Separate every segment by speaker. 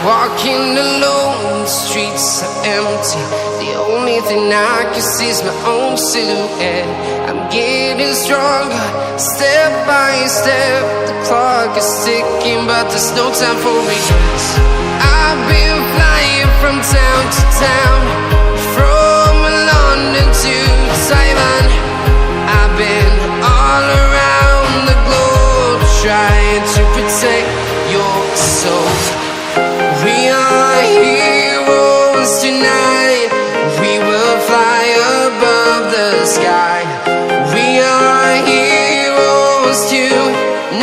Speaker 1: Walking alone, the streets are empty. The only thing I can see is my own silhouette. I'm getting stronger, step by step. The clock is ticking, but there's no time for regrets. I've been flying from town to town, from London to Taiwan. I've been all around the globe, trying to protect your soul. We are heroes tonight. We will fly above the sky. We are heroes tonight.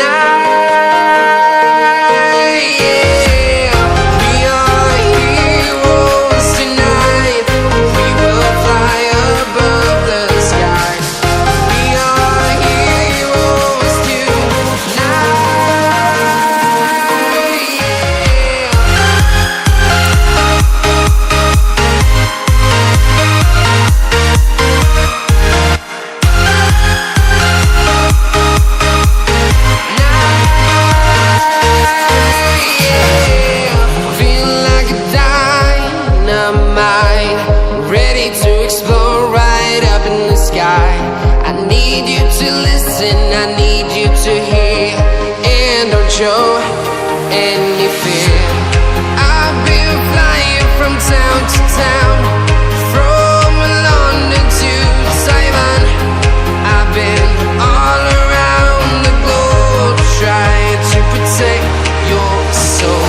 Speaker 1: Yeah. We are heroes tonight. We will fly above the sky. We are heroes tonight. To explore right up in the sky. I need you to listen, I need you to hear, and don't show any fear. I've been flying from town to town, from London to Taiwan. I've been all around the globe, trying to protect your soul.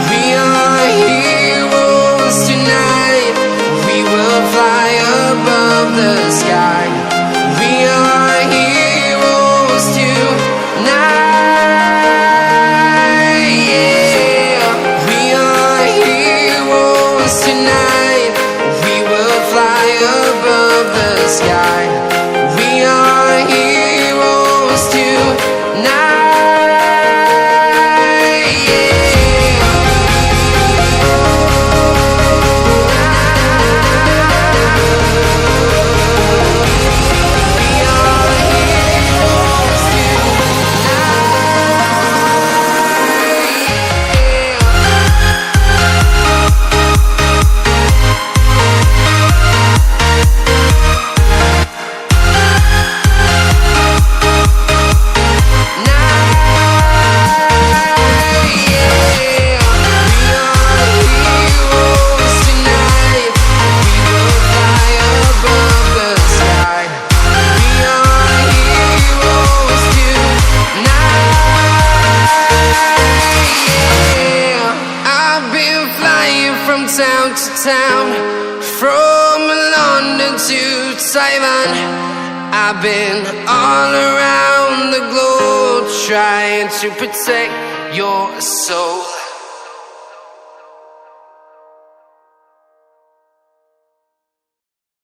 Speaker 1: We are heroes tonight. We will fly above the sky. We are heroes tonight. Yeah. We are heroes tonight. We will fly above the sky. We are heroes tonight. Town to town, from London to Taiwan. I've been all around the globe, trying to protect your soul.